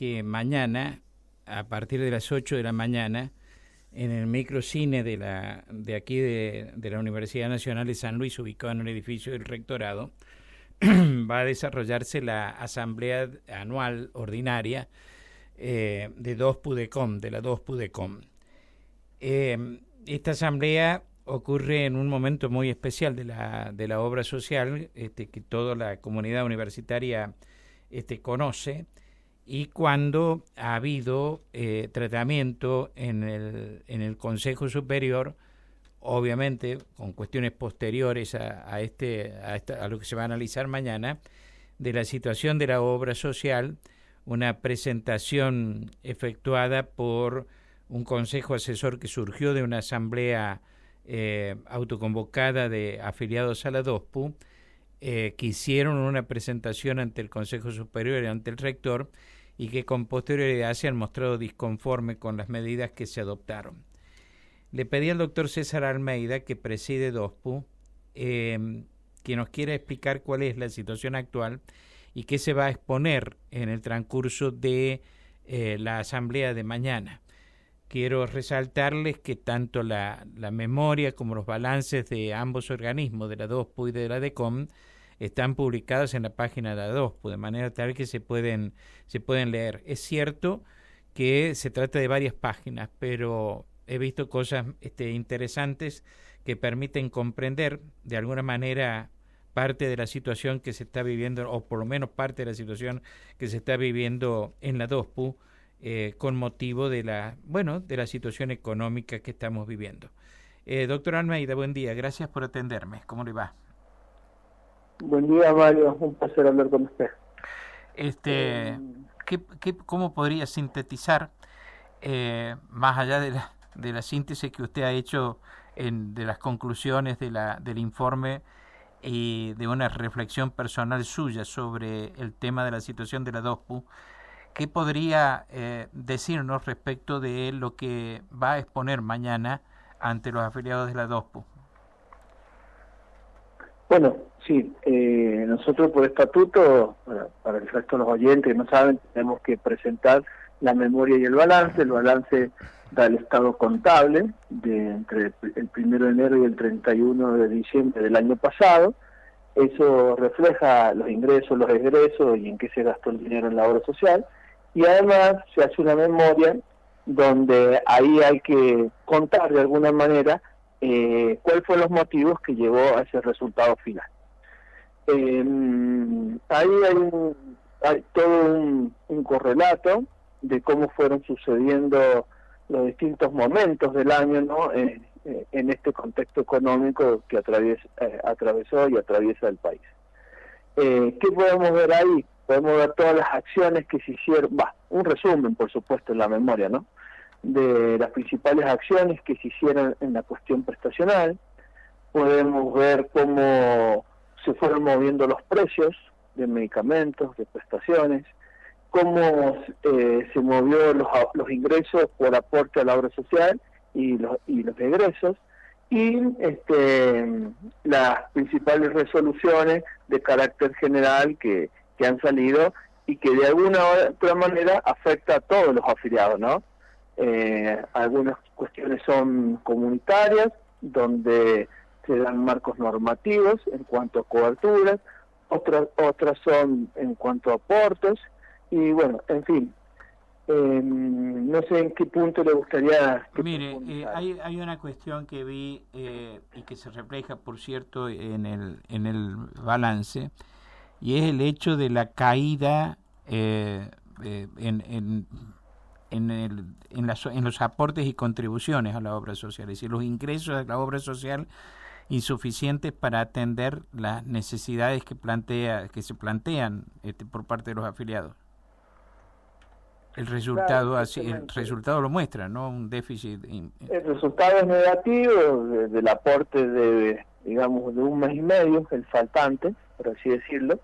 que mañana, a partir de las 8 de la mañana, en el microcine de aquí de la Universidad Nacional de San Luis, ubicado en el edificio del Rectorado, va a desarrollarse la asamblea anual ordinaria de 2PUDECOM, de la 2PUDECOM. Esta asamblea ocurre en un momento muy especial de la obra social que toda la comunidad universitaria conoce, y cuando ha habido tratamiento en el Consejo Superior, obviamente con cuestiones posteriores a lo que se va a analizar mañana, de la situación de la obra social, una presentación efectuada por un consejo asesor que surgió de una asamblea autoconvocada de afiliados a la DOSPU, que hicieron una presentación ante el Consejo Superior y ante el rector, y que con posterioridad se han mostrado disconformes con las medidas que se adoptaron. Le pedí al doctor César Almeida, que preside DOSPU, que nos quiera explicar cuál es la situación actual y qué se va a exponer en el transcurso de la asamblea de mañana. Quiero resaltarles que tanto la memoria como los balances de ambos organismos, de la DOSPU y de la DECOM, están publicados en la página de la DOSPU, de manera tal que se pueden leer. Es cierto que se trata de varias páginas, pero he visto cosas interesantes que permiten comprender de alguna manera parte de la situación que se está viviendo, o por lo menos parte de la situación que se está viviendo en la DOSPU, con motivo de la situación económica que estamos viviendo. Doctor Almeida, buen día, gracias por atenderme. ¿Cómo le va? Buen día, Mario, un placer hablar con usted. ¿Cómo podría sintetizar, más allá de la síntesis que usted ha hecho de las conclusiones del informe y de una reflexión personal suya sobre el tema de la situación de la DOSPU, qué podría decirnos respecto de lo que va a exponer mañana ante los afiliados de la DOSPU? Bueno, sí, nosotros por estatuto, para el resto de los oyentes que no saben, tenemos que presentar la memoria y el balance. El balance da el estado contable entre el 1 de enero y el 31 de diciembre del año pasado. Eso refleja los ingresos, los egresos y en qué se gastó el dinero en la obra social. Y además se hace una memoria donde ahí hay que contar de alguna manera cuáles fueron los motivos que llevó a ese resultado final. Ahí hay todo un correlato de cómo fueron sucediendo los distintos momentos del año, ¿no? En este contexto económico que atravesó y atraviesa el país. ¿Qué podemos ver ahí? Podemos ver todas las acciones que se hicieron, un resumen, por supuesto, en la memoria, ¿no? De las principales acciones que se hicieron en la cuestión prestacional. Podemos ver cómo se fueron moviendo los precios de medicamentos, de prestaciones, cómo se movió los ingresos por aporte a la obra social y los egresos, y las principales resoluciones de carácter general que han salido y que de alguna u otra manera afecta a todos los afiliados, ¿no? Algunas cuestiones son comunitarias, donde se dan marcos normativos en cuanto a coberturas, otras son en cuanto a aportes, y bueno, en fin, no sé en qué punto le gustaría... Mire, hay una cuestión que vi y que se refleja, por cierto, en el balance, y es el hecho de la caída en los aportes y contribuciones a la obra social, es decir, los ingresos de la obra social insuficientes para atender las necesidades que se plantean por parte de los afiliados. El resultado el resultado lo muestra, ¿no? Un déficit. El resultado es negativo del aporte de 1 mes y medio, el faltante, por así decirlo.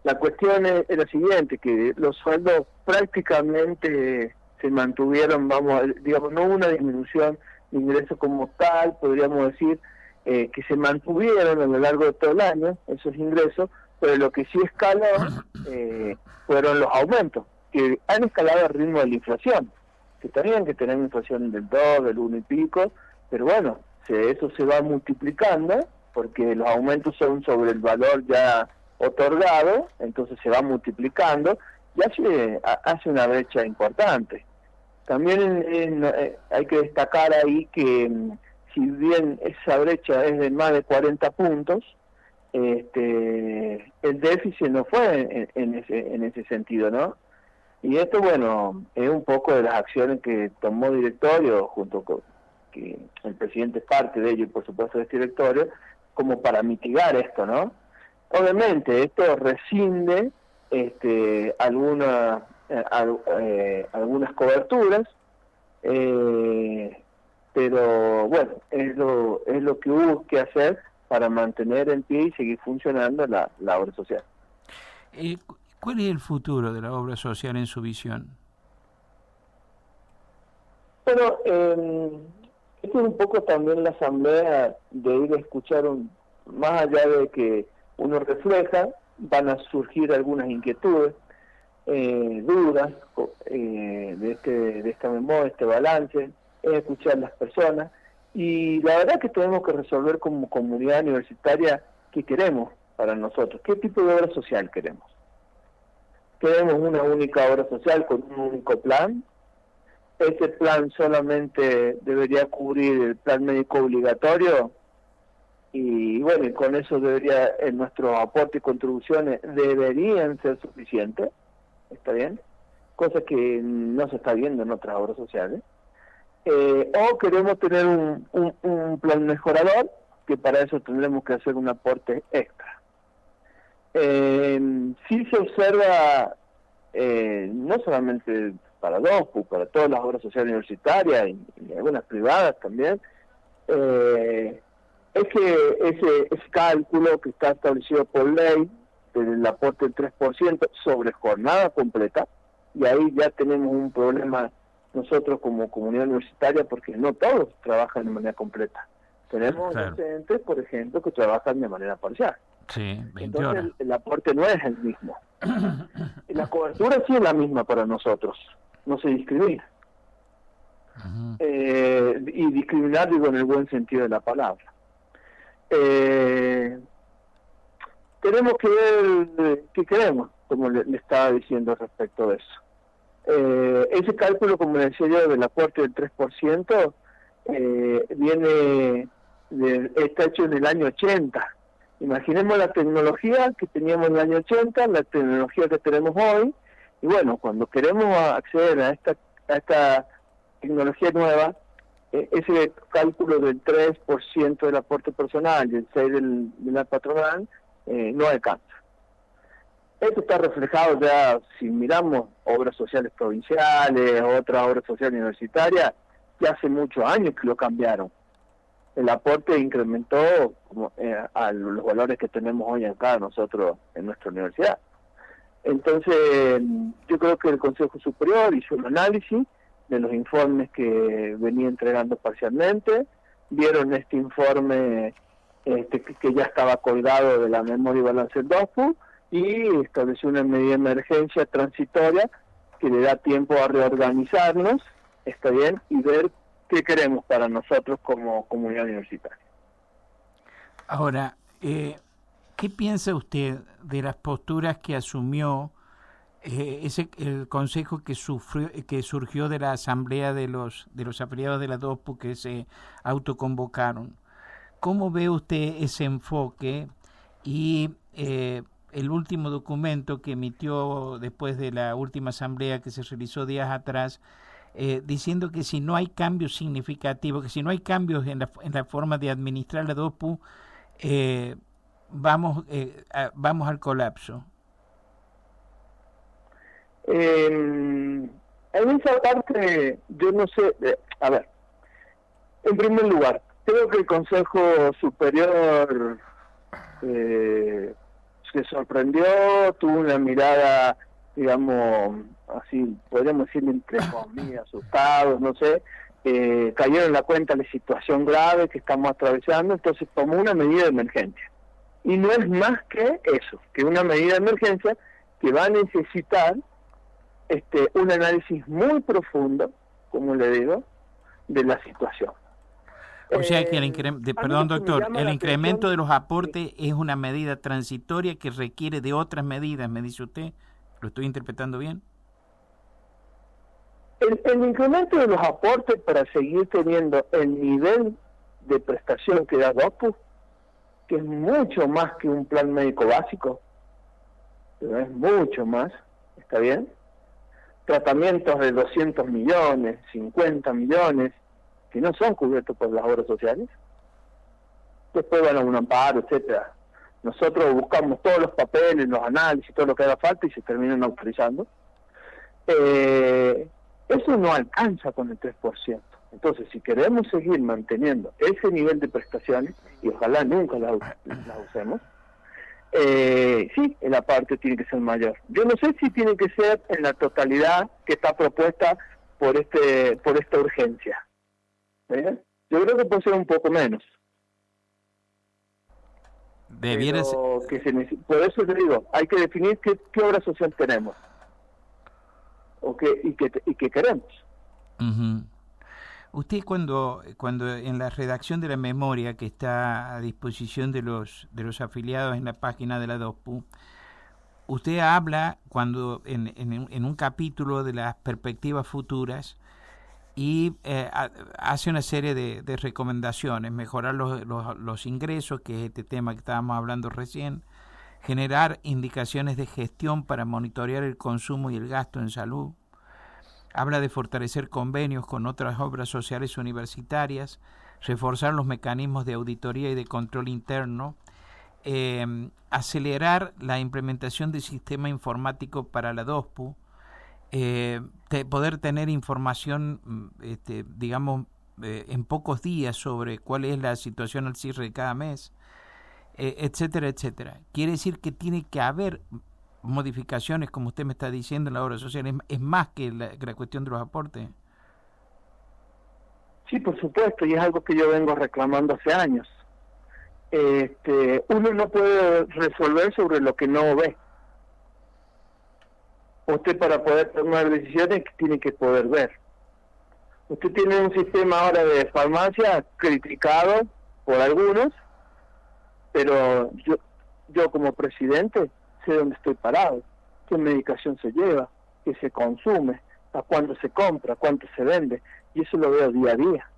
La cuestión es la siguiente, que los sueldos prácticamente se mantuvieron, no hubo una disminución de ingresos como tal, podríamos decir que se mantuvieron a lo largo de todo el año esos ingresos, pero lo que sí escaló fueron los aumentos, que han escalado al ritmo de la inflación, que tenían que tener una inflación del 2, del 1 y pico, pero bueno, eso se va multiplicando, porque los aumentos son sobre el valor ya otorgado, entonces se va multiplicando, y hace una brecha importante. También hay que destacar ahí que si bien esa brecha es de más de 40 puntos, el déficit no fue en ese sentido, ¿no? Y esto, bueno, es un poco de las acciones que tomó directorio, junto con que el presidente es parte de ello y por supuesto de este directorio, como para mitigar esto, ¿no? Obviamente esto rescinde algunas coberturas, pero bueno, es lo que hubo que hacer para mantener en pie y seguir funcionando la obra social. ¿Cuál es el futuro de la obra social en su visión? Bueno, esto es un poco también la asamblea de ir a escuchar, más allá de que uno refleja, van a surgir algunas inquietudes, dudas de esta memoria, este balance, escuchar a las personas, y la verdad que tenemos que resolver como comunidad universitaria qué queremos para nosotros, qué tipo de obra social queremos. ¿Queremos una única obra social con un único plan? ¿Ese plan solamente debería cubrir el plan médico obligatorio? Y bueno, y con eso nuestros aportes y contribuciones deberían ser suficientes, ¿está bien? Cosa que no se está viendo en otras obras sociales. O queremos tener un plan mejorador, que para eso tendremos que hacer un aporte extra. Sí se observa, no solamente para DOSPU, para todas las obras sociales universitarias y algunas privadas también, es que ese cálculo que está establecido por ley del aporte del 3% sobre jornada completa, y ahí ya tenemos un problema nosotros como comunidad universitaria, porque no todos trabajan de manera completa. Tenemos docentes, por ejemplo, que trabajan de manera parcial. Sí, 20 Entonces horas. el aporte no es el mismo. Y la cobertura sí es la misma para nosotros, no se discrimina. Y discriminar, digo, en el buen sentido de la palabra. Tenemos que ver qué queremos, como le estaba diciendo respecto de eso. Ese cálculo, como le decía yo, del aporte del 3%, está hecho en el año 80. Imaginemos la tecnología que teníamos en el año 80, la tecnología que tenemos hoy, y bueno, cuando queremos acceder a esta tecnología nueva, ese cálculo del 3% del aporte personal y el 6% de la patronal no alcanza. Esto está reflejado ya, si miramos obras sociales provinciales, otras obras sociales universitarias, ya hace muchos años que lo cambiaron. El aporte incrementó a los valores que tenemos hoy acá nosotros en nuestra universidad. Entonces, yo creo que el Consejo Superior hizo un análisis de los informes que venía entregando parcialmente, vieron este informe que ya estaba colgado de la memoria y balance del DOSPU, y estableció una medida de emergencia transitoria que le da tiempo a reorganizarnos, está bien, y ver qué queremos para nosotros como comunidad universitaria. Ahora, ¿qué piensa usted de las posturas que asumió el consejo que surgió de la asamblea de los afiliados de la DOSPU que se autoconvocaron? ¿Cómo ve usted ese enfoque y el último documento que emitió después de la última asamblea que se realizó días atrás, diciendo que si no hay cambios significativos, que si no hay cambios en la forma de administrar la DOSPU, vamos al colapso? En esa parte, yo no sé, a ver, en primer lugar, creo que el Consejo Superior se sorprendió, tuvo una mirada, digamos, así, podríamos decir, entre comillas, asustados, no sé, cayeron en la cuenta de la situación grave que estamos atravesando, entonces tomó una medida de emergencia. Y no es más que eso, que una medida de emergencia que va a necesitar un análisis muy profundo, como le digo, de la situación. O sea que perdón, doctor, el incremento de los aportes es una medida transitoria que requiere de otras medidas, me dice usted. ¿Lo estoy interpretando bien? El incremento de los aportes para seguir teniendo el nivel de prestación que da DOPU, que es mucho más que un plan médico básico, pero es mucho más, ¿está bien? Tratamientos de 200 millones, 50 millones, que no son cubiertos por las obras sociales, después van a un amparo, etcétera. Nosotros buscamos todos los papeles, los análisis, todo lo que haga falta y se terminan autorizando. Eso no alcanza con el 3%. Entonces, si queremos seguir manteniendo ese nivel de prestaciones, y ojalá nunca la usemos, sí, la parte tiene que ser mayor. Yo no sé si tiene que ser en la totalidad que está propuesta por esta urgencia. Yo creo que puede ser un poco menos. Por eso te digo, hay que definir qué obra social tenemos y qué queremos. Uh-huh. Usted cuando en la redacción de la memoria que está a disposición de los afiliados en la página de la DOPU, usted habla cuando en un capítulo de las perspectivas futuras y hace una serie de recomendaciones: mejorar los ingresos, que es este tema que estábamos hablando recién, generar indicaciones de gestión para monitorear el consumo y el gasto en salud. Habla de fortalecer convenios con otras obras sociales universitarias, reforzar los mecanismos de auditoría y de control interno, acelerar la implementación del sistema informático para la DOSPU, poder tener información, digamos, en pocos días sobre cuál es la situación al cierre de cada mes, etcétera, etcétera. Quiere decir que tiene que haber modificaciones, como usted me está diciendo, en la obra social. Es más que la cuestión de los aportes. Sí, por supuesto, y es algo que yo vengo reclamando hace años. Uno no puede resolver sobre lo que no ve. Usted, para poder tomar decisiones, tiene que poder ver. Usted tiene un sistema ahora de farmacia criticado por algunos, pero yo como presidente sé dónde estoy parado, qué medicación se lleva, qué se consume, a cuándo se compra, cuánto se vende, y eso lo veo día a día.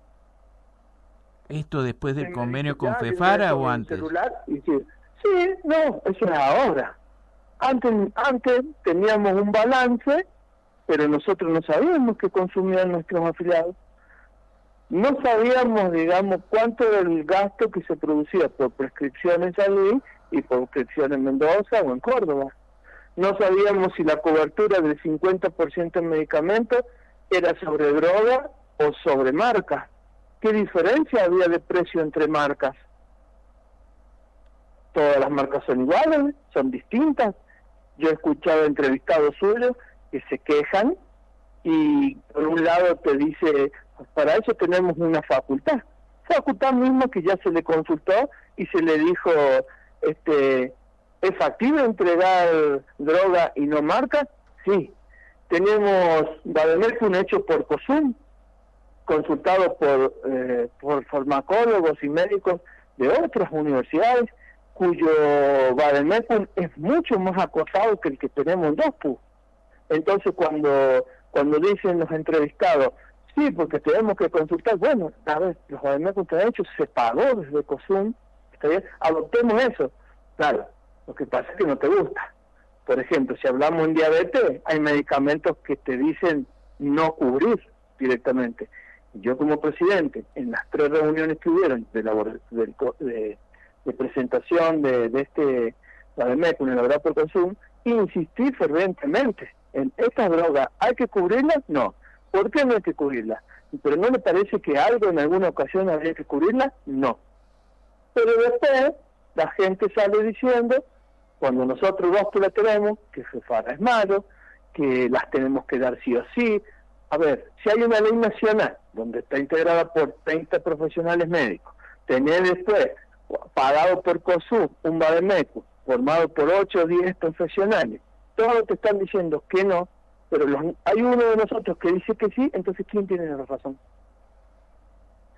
¿Esto después del convenio con FEFARA o antes? Sí, no, eso es ahora. Antes teníamos un balance, pero nosotros no sabíamos qué consumían nuestros afiliados. No sabíamos, digamos, cuánto del gasto que se producía por prescripción en San Luis y por prescripción en Mendoza o en Córdoba. No sabíamos si la cobertura del 50% en medicamentos era sobre droga o sobre marcas. ¿Qué diferencia había de precio entre marcas? Todas las marcas son iguales, son distintas. Yo he escuchado entrevistados suyos que se quejan y por un lado te dice, para eso tenemos una facultad misma que ya se le consultó y se le dijo, ¿es factible entregar droga y no marca? Sí. Tenemos Bademecum hecho por COSUM, consultado por farmacólogos y médicos de otras universidades, cuyo Bademecum es mucho más acotado que el que tenemos en DOSPU. Entonces cuando dicen los entrevistados, sí, porque tenemos que consultar, bueno, a ver, los Bademecum que han hecho se pagó desde COSUM, ¿está bien? Adoptemos eso. Claro, lo que pasa es que no te gusta. Por ejemplo, si hablamos en diabetes, hay medicamentos que te dicen no cubrir directamente. Yo como presidente, en las 3 reuniones que hubieron de presentación de este Bademecum elaborado por COSUM, insistí fervientemente en estas drogas, ¿hay que cubrirlas? No. ¿Por qué no hay que cubrirlas? ¿Pero no le parece que algo en alguna ocasión habría que cubrirlas? No. Pero después la gente sale diciendo, cuando nosotros la tenemos, que FEFARA es malo, que las tenemos que dar sí o sí. A ver, si hay una ley nacional donde está integrada por 30 profesionales médicos, tener después, pagado por COSUM, un Bademecum, formado por 8 o 10 profesionales, todos te están diciendo que no, pero hay uno de nosotros que dice que sí, entonces ¿quién tiene la razón?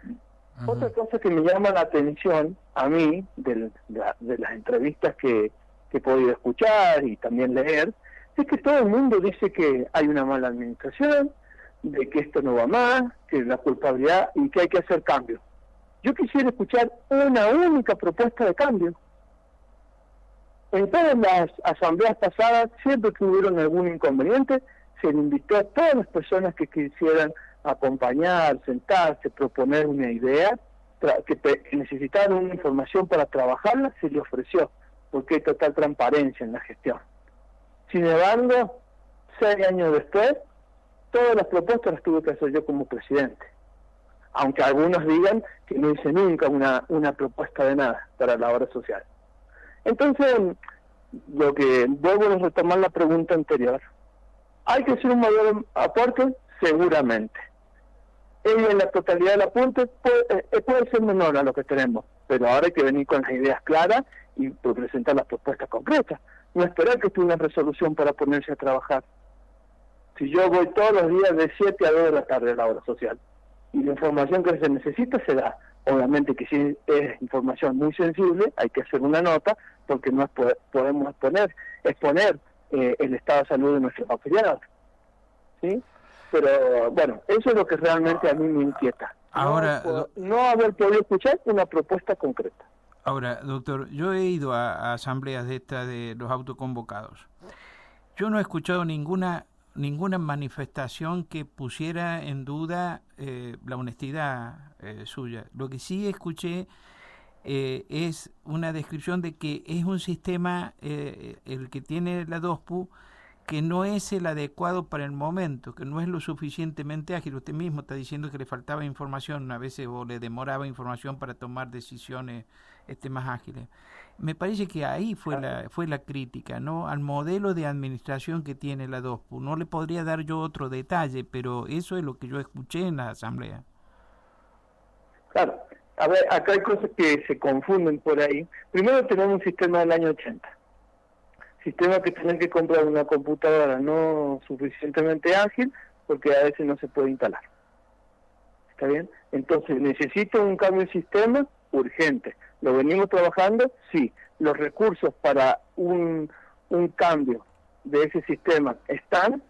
Uh-huh. Otra cosa que me llama la atención a mí, de las entrevistas que he podido escuchar y también leer, es que todo el mundo dice que hay una mala administración, de que esto no va más, que la culpabilidad y que hay que hacer cambios. Yo quisiera escuchar una única propuesta de cambio. En todas las asambleas pasadas, siempre que hubieron algún inconveniente, se le invitó a todas las personas que quisieran acompañar, sentarse, proponer una idea, que necesitaban una información para trabajarla, se le ofreció, porque hay total transparencia en la gestión. Sin embargo, 6 años después, todas las propuestas las tuve que hacer yo como presidente. Aunque algunos digan que no hice nunca una propuesta de nada para la obra social. Entonces, lo que vuelvo a retomar la pregunta anterior. ¿Hay que hacer un mayor aporte? Seguramente. En la totalidad del aporte puede ser menor a lo que tenemos, pero ahora hay que venir con las ideas claras y presentar las propuestas concretas. No esperar que esté una resolución para ponerse a trabajar. Si yo voy todos los días de 7 a 2 de la tarde a la obra social, y la información que se necesita se da. Obviamente que si es información muy sensible, hay que hacer una nota, porque no podemos exponer el estado de salud de nuestros afiliados. ¿Sí? Pero bueno, eso es lo que realmente a mí me inquieta. Ahora, no haber podido escuchar una propuesta concreta. Ahora, doctor, yo he ido a asambleas de estas de los autoconvocados. Yo no he escuchado ninguna manifestación que pusiera en duda la honestidad suya. Lo que sí escuché es una descripción de que es un sistema, el que tiene la DOSPU, que no es el adecuado para el momento, que no es lo suficientemente ágil. Usted mismo está diciendo que le faltaba información a veces, o le demoraba información para tomar decisiones más ágiles. Me parece que ahí fue la crítica, ¿no?, al modelo de administración que tiene la DOSPU. No le podría dar yo otro detalle, pero eso es lo que yo escuché en la asamblea. Claro. A ver, acá hay cosas que se confunden por ahí. Primero tenemos un sistema del año 80. Sistema que tienen que comprar una computadora no suficientemente ágil, porque a veces no se puede instalar. ¿Está bien? Entonces, necesito un cambio de sistema urgente. ¿Lo venimos trabajando? Sí. Los recursos para un cambio de ese sistema están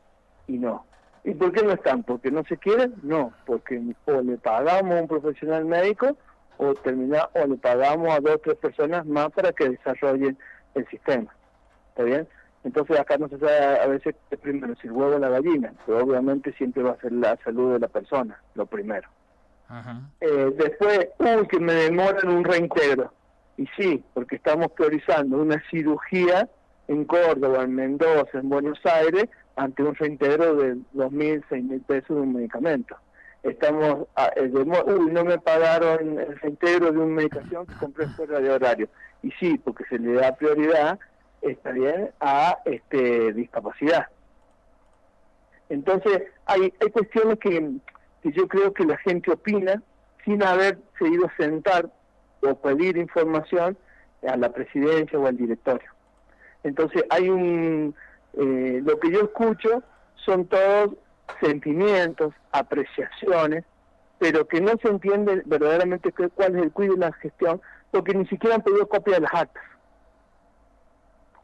y no. ¿Y por qué no están? ¿Porque no se quieren? No, porque o le pagamos a un profesional médico o le pagamos a 2 o 3 personas más para que desarrollen el sistema. ¿Está bien? Entonces acá no se sabe a veces primero si el huevo o la gallina, pero obviamente siempre va a ser la salud de la persona, lo primero. Después, que me demoran un reintegro. Y sí, porque estamos priorizando una cirugía en Córdoba, en Mendoza, en Buenos Aires, ante un reintegro de 2.000, 6.000 pesos de un medicamento. Estamos, no me pagaron el reintegro de una medicación que compré fuera de horario. Y sí, porque se le da prioridad, está bien, a discapacidad. Entonces, hay cuestiones que yo creo que la gente opina sin haberse ido a sentar o pedir información a la presidencia o al directorio. Entonces hay lo que yo escucho son todos sentimientos, apreciaciones, pero que no se entiende verdaderamente cuál es el cuidado de la gestión, porque ni siquiera han pedido copia de las actas.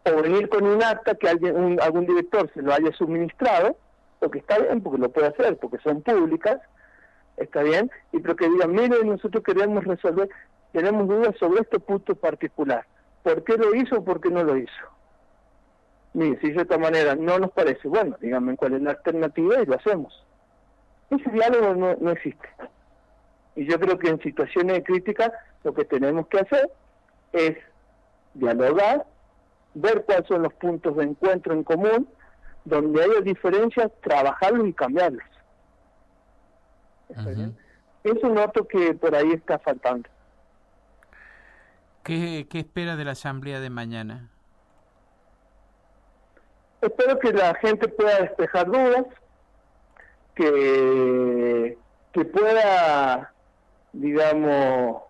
O venir con un acta que algún director se lo haya suministrado, porque está bien, porque lo puede hacer, porque son públicas, está bien, y pero que digan, miren, nosotros queremos resolver, tenemos dudas sobre este punto particular. ¿Por qué lo hizo o por qué no lo hizo? Mire, si de esta manera no nos parece, bueno, díganme cuál es la alternativa y lo hacemos. Ese diálogo no existe. Y yo creo que en situaciones de crítica lo que tenemos que hacer es dialogar, ver cuáles son los puntos de encuentro en común, donde haya diferencias, trabajarlos y cambiarlos. ¿Está bien? Eso noto que por ahí está faltando. ¿Qué espera de la asamblea de mañana? Espero que la gente pueda despejar dudas, que pueda, digamos,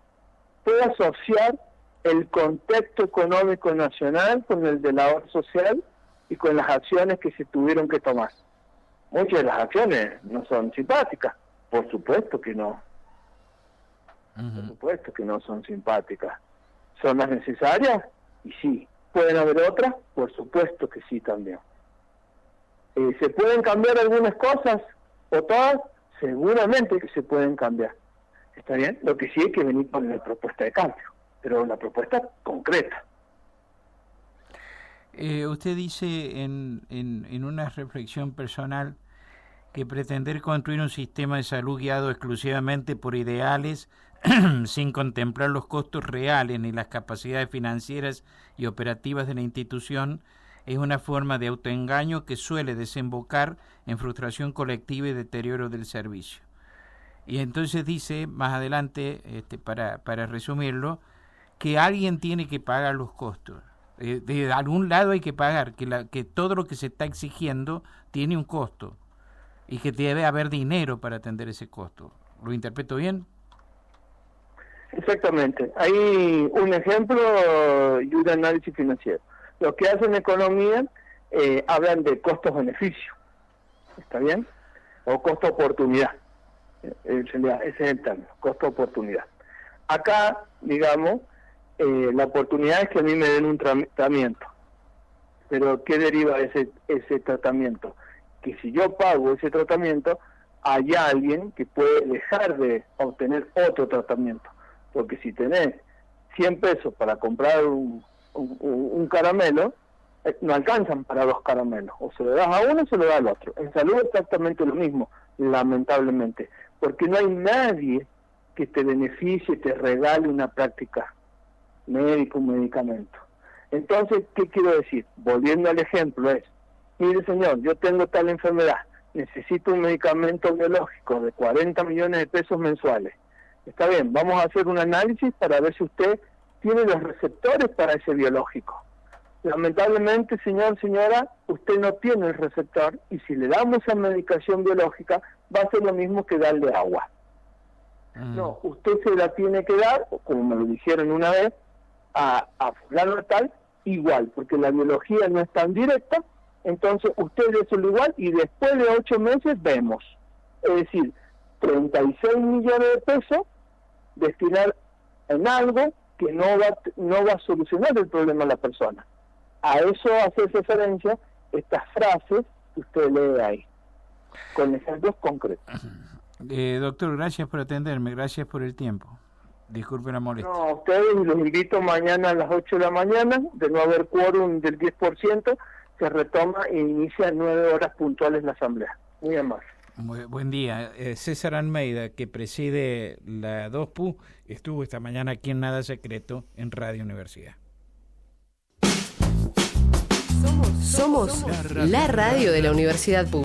pueda asociar el contexto económico nacional con el de la obra social y con las acciones que se tuvieron que tomar. Muchas de las acciones no son simpáticas, por supuesto que no. Por supuesto que no son simpáticas. ¿Son las necesarias? Y sí. ¿Pueden haber otras? Por supuesto que sí también. ¿Se pueden cambiar algunas cosas o todas? Seguramente que se pueden cambiar. ¿Está bien? Lo que sí hay que venir con la propuesta de cambio, pero una propuesta concreta. Usted dice en una reflexión personal que pretender construir un sistema de salud guiado exclusivamente por ideales sin contemplar los costos reales ni las capacidades financieras y operativas de la institución es una forma de autoengaño que suele desembocar en frustración colectiva y deterioro del servicio. Y entonces dice más adelante, para resumirlo, que alguien tiene que pagar los costos. De algún lado hay que pagar, que todo lo que se está exigiendo tiene un costo y que debe haber dinero para atender ese costo. ¿Lo interpreto bien? Exactamente. Hay un ejemplo y un análisis financiero. Los que hacen economía hablan de costos-beneficio, ¿está bien? O costo-oportunidad. Ese es el término, costo-oportunidad. Acá, digamos, la oportunidad es que a mí me den un tratamiento. Pero ¿qué deriva de ese tratamiento? Que si yo pago ese tratamiento, hay alguien que puede dejar de obtener otro tratamiento. Porque si tenés 100 pesos para comprar un caramelo, no alcanzan para 2 caramelos. O se lo das a uno o se lo das al otro. En salud es exactamente lo mismo, lamentablemente. Porque no hay nadie que te beneficie, te regale una práctica médica, un medicamento. Entonces, ¿qué quiero decir? Volviendo al ejemplo es, mire señor, yo tengo tal enfermedad, necesito un medicamento biológico de 40 millones de pesos mensuales. Está bien, vamos a hacer un análisis para ver si usted tiene los receptores para ese biológico. Lamentablemente, señor, señora, usted no tiene el receptor y si le damos esa medicación biológica va a ser lo mismo que darle agua. No, usted se la tiene que dar, como me lo dijeron una vez, a fulano tal, igual, porque la biología no es tan directa, entonces usted déselo igual y después de 8 meses vemos. Es decir, 36 millones de pesos destinar en algo que no va a solucionar el problema a la persona. A eso hace referencia estas frases que usted lee ahí, con ejemplos concretos. Doctor, gracias por atenderme, gracias por el tiempo. Disculpe la molestia. No, a ustedes los invito mañana a las 8 de la mañana, de no haber quórum del 10%, se retoma e inicia 9 horas puntuales la asamblea. Muy amable. Buen día. César Almeida, que preside la 2PU, estuvo esta mañana aquí en Nada Secreto en Radio Universidad. Somos la radio de la Universidad Pública.